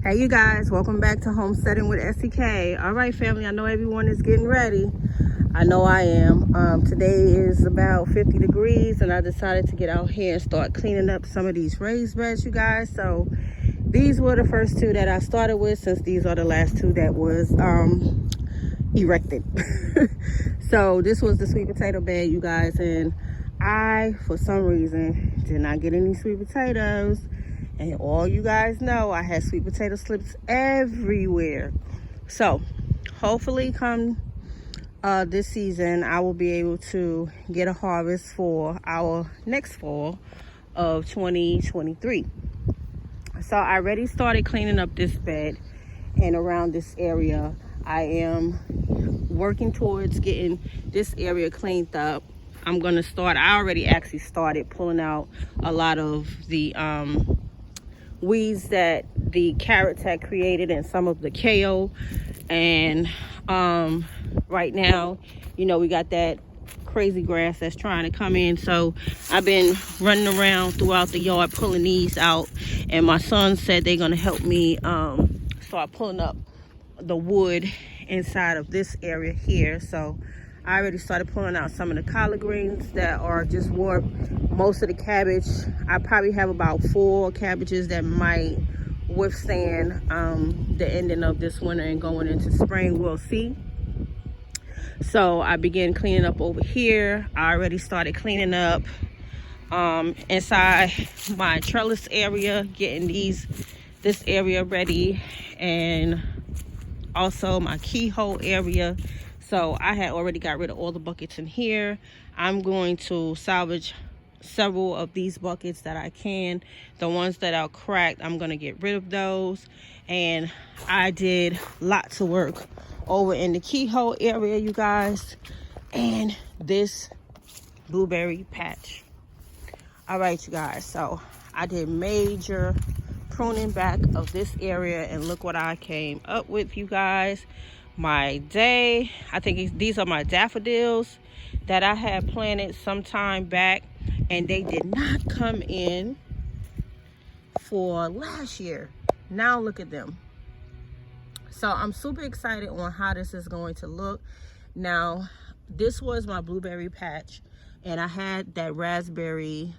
Hey you guys, welcome back to Homesteading with SEK. All right family, I know everyone is getting ready. I know I am. Today is about 50 degrees and I decided to get out here and start cleaning up some of these raised beds, you guys. So these were the first two that I started with, since these are the last two that was erected. So this was the sweet potato bed, you guys, and I, for some reason, did not get any sweet potatoes. And all you guys know, I had sweet potato slips everywhere. So hopefully come this season, I will be able to get a harvest for our next fall of 2023. So I already started cleaning up this bed, and around this area I am working towards getting this area cleaned up. I'm gonna start, I already actually started pulling out a lot of the weeds that the carrots had created and some of the kale. And right now, you know, we got that crazy grass that's trying to come in. So I've been running around throughout the yard pulling these out, and my son said they're gonna help me start pulling up the wood inside of this area here. So I already started pulling out some of the collard greens that are just warped. Most of the cabbage, I probably have about 4 cabbages that might withstand the ending of this winter and going into spring. We'll see. So I began cleaning up over here. I already started cleaning up inside my trellis area, getting this area ready, and also my keyhole area. So I had already got rid of all the buckets in here. I'm going to salvage several of these buckets that I can. The ones that are cracked, I'm going to get rid of those. And I did lots of work over in the keyhole area, you guys, and this blueberry patch. All right, you guys, so I did major pruning back of this area, and look what I came up with, you guys. I think these are my daffodils that I had planted some time back, and they did not come in for last year. Now look at them. So I'm super excited on how this is going to look. Now this was my blueberry patch, and I had that raspberry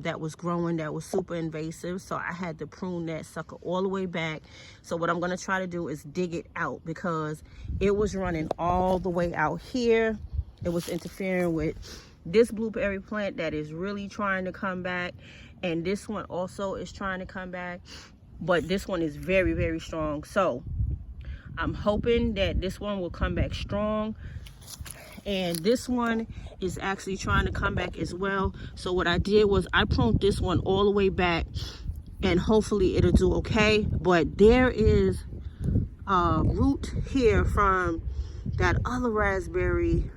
that was growing that was super invasive, so I had to prune that sucker all the way back. So what I'm going to try to do is dig it out, because it was running all the way out here. It was interfering with this blueberry plant that is really trying to come back, and this one also is trying to come back, but this one is very, very strong. So I'm hoping that this one will come back strong, and this one is actually trying to come back as well. So what I did was I pruned this one all the way back, and hopefully it'll do okay. But there is a root here from that other raspberry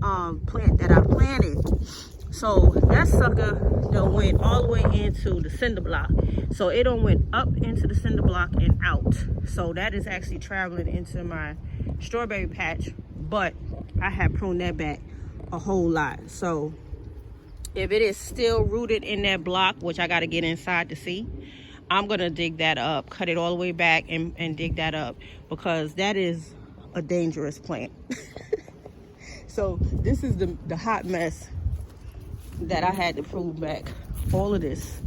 plant that I planted. So that sucker done went all the way into the cinder block. So it done went up into the cinder block and out. So that is actually traveling into my strawberry patch, but I have pruned that back a whole lot. So if it is still rooted in that block, which I got to get inside to see, I'm gonna dig that up, cut it all the way back, and dig that up, because that is a dangerous plant. So this is the hot mess that I had to prune back. All of this,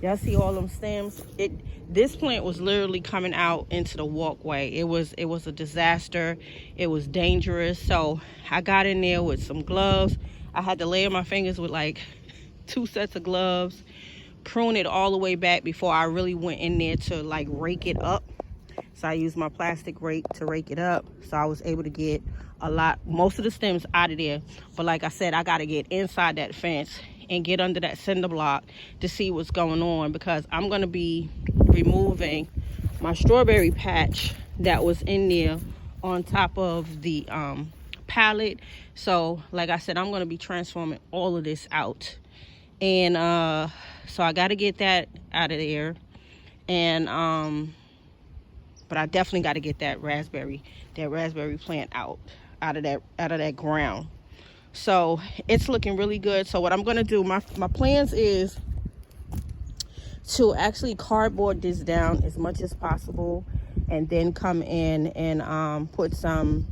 y'all see all them stems? This plant was literally coming out into the walkway. It was a disaster. It was dangerous. So I got in there with some gloves. I had to layer my fingers with like 2 sets of gloves, prune it all the way back before I really went in there to like rake it up. So I used my plastic rake to rake it up. So I was able to get most of the stems out of there. But like I said, I got to get inside that fence and get under that cinder block to see what's going on, because I'm going to be removing my strawberry patch that was in there on top of the pallet. So like I said, I'm going to be transforming all of this out, and so I got to get that out of there. And but I definitely got to get that raspberry plant out of that ground. So it's looking really good. So what I'm going to do, my plans is to actually cardboard this down as much as possible, and then come in and put some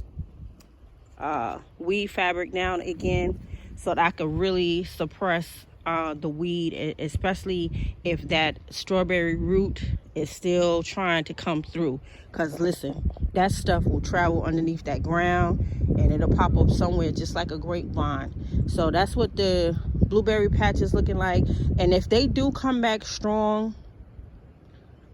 weed fabric down again, so that I could really suppress the weed, especially if that strawberry root is still trying to come through. Because listen, that stuff will travel underneath that ground and it'll pop up somewhere just like a grapevine. So that's what the blueberry patch is looking like. And if they do come back strong,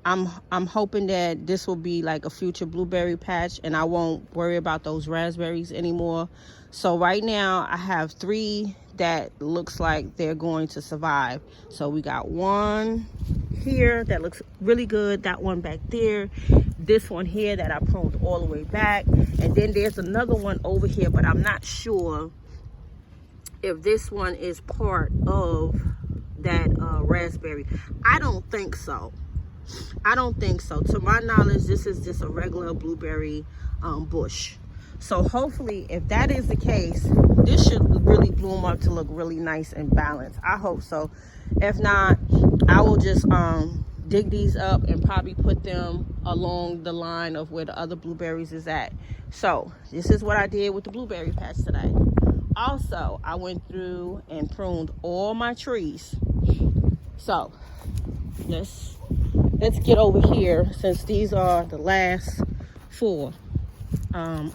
I'm hoping that this will be like a future blueberry patch and I won't worry about those raspberries anymore. So right now I have 3 that looks like they're going to survive. So we got one here that looks really good, that one back there, this one here that I pruned all the way back, and then there's another one over here, but I'm not sure if this one is part of that raspberry. I don't think so. I don't think so. To my knowledge, this is just a regular blueberry bush. So hopefully, if that is the case, this should really bloom up to look really nice and balanced. I hope so. If not, I will just dig these up and probably put them along the line of where the other blueberries is at. So this is what I did with the blueberry patch today. Also, I went through and pruned all my trees. So let's get over here, since these are the last 4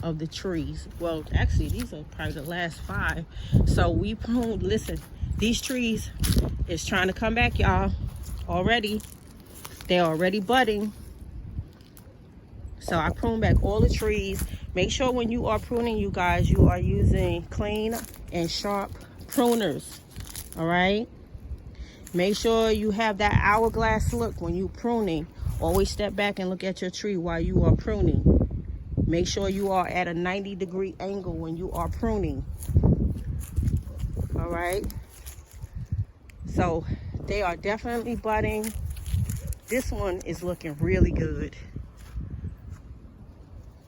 of the trees. Well, actually these are probably the last 5. So we pruned, listen, these trees is trying to come back, y'all. Already, they're already budding. So I pruned back all the trees. Make sure when you are pruning, you guys, you are using clean and sharp pruners. All right, make sure you have that hourglass look when you pruning. Always step back and look at your tree while you are pruning. Make sure you are at a 90-degree angle when you are pruning. All right, so they are definitely budding. This one is looking really good.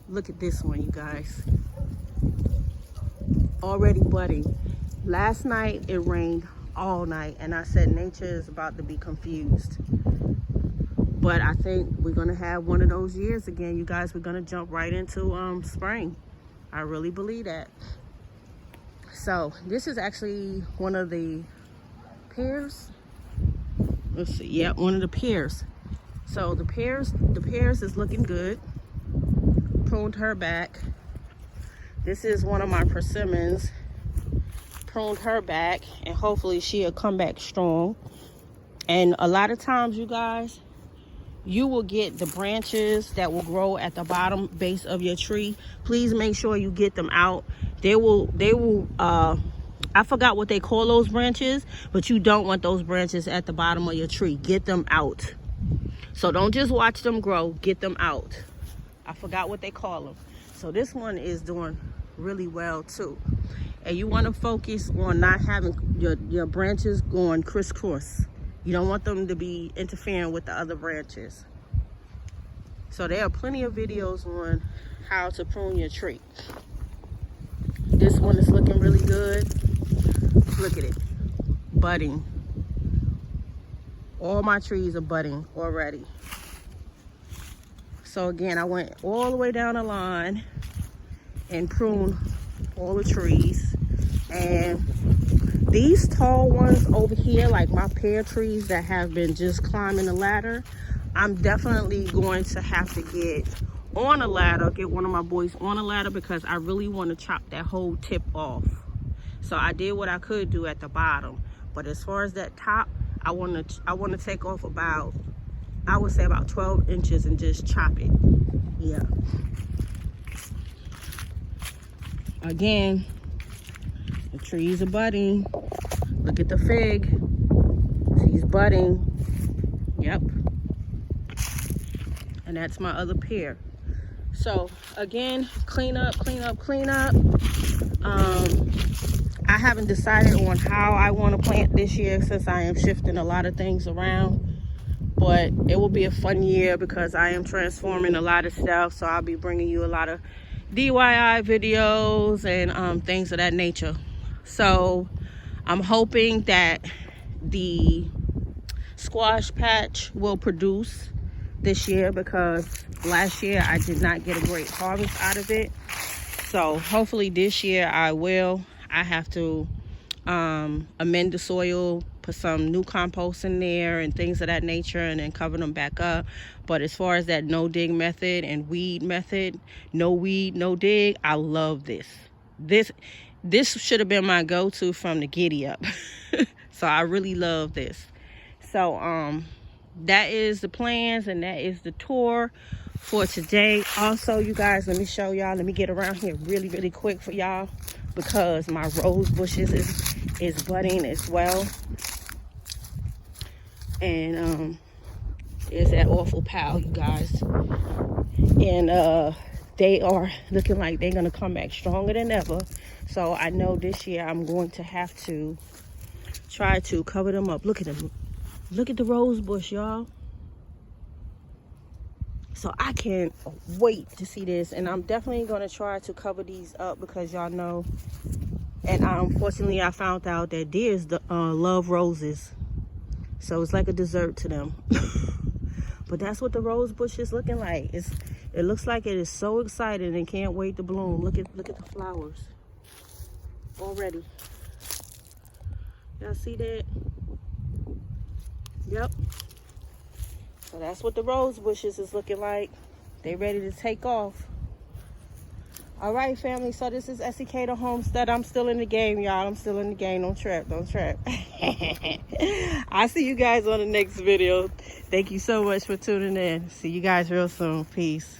Look at this one, you guys. Already budding. Last night it rained all night and I said nature is about to be confused. But I think we're gonna have one of those years again, you guys. We're gonna jump right into spring. I really believe that. So this is actually one of the pears. Let's see, yeah, one of the pears. So the pears is looking good. Pruned her back. This is one of my persimmons. Pruned her back, and hopefully she'll come back strong. And a lot of times, you guys, you will get the branches that will grow at the bottom base of your tree. Please make sure you get them out. They will I forgot what they call those branches, but you don't want those branches at the bottom of your tree. Get them out. So don't just watch them grow, get them out. I forgot what they call them. So this one is doing really well too. And you want to focus on not having your branches going crisscross. You don't want them to be interfering with the other branches. So there are plenty of videos on how to prune your tree. This one is looking really good. Look at it, budding. All my trees are budding already. So again, I went all the way down the line and pruned all the trees. And these tall ones over here, like my pear trees that have been just climbing the ladder, I'm definitely going to have to get on a ladder, get one of my boys on a ladder, because I really want to chop that whole tip off. So I did what I could do at the bottom, but as far as that top, I want to take off about, I would say about 12 inches and just chop it. Yeah. Again, the trees are budding. Look at the fig. She's budding. Yep. And that's my other pear. So again, clean up. I haven't decided on how I want to plant this year, since I am shifting a lot of things around. But it will be a fun year because I am transforming a lot of stuff. So I'll be bringing you a lot of DIY videos and things of that nature. So I'm hoping that the squash patch will produce this year, because last year I did not get a great harvest out of it. So hopefully this year I will. I have to amend the soil, put some new compost in there and things of that nature, and then cover them back up. But as far as that no dig method and weed method, no weed, no dig, I love this. This should have been my go-to from the giddy up. So I really love this. So that is the plans, and that is the tour for today. Also, you guys, let me show y'all. Let me get around here really, really quick for y'all, because my rose bushes is budding as well. And is that awful pal, you guys. And they are looking like they're gonna come back stronger than ever. So I know this year I'm going to have to try to cover them up. Look at them. Look at the rose bush, y'all. So I can't wait to see this, and I'm definitely going to try to cover these up, because y'all know, and unfortunately I found out that deers love roses, so it's like a dessert to them. But that's what the rose bush is looking like. It looks like it is so excited and can't wait to bloom. Look at the flowers already. Y'all see that? Yep. So that's what the rose bushes is looking like. They ready to take off. All right, family. So this is SEK the Homestead. I'm still in the game, y'all. I'm still in the game. Don't trap. Don't trap. I'll see you guys on the next video. Thank you so much for tuning in. See you guys real soon. Peace.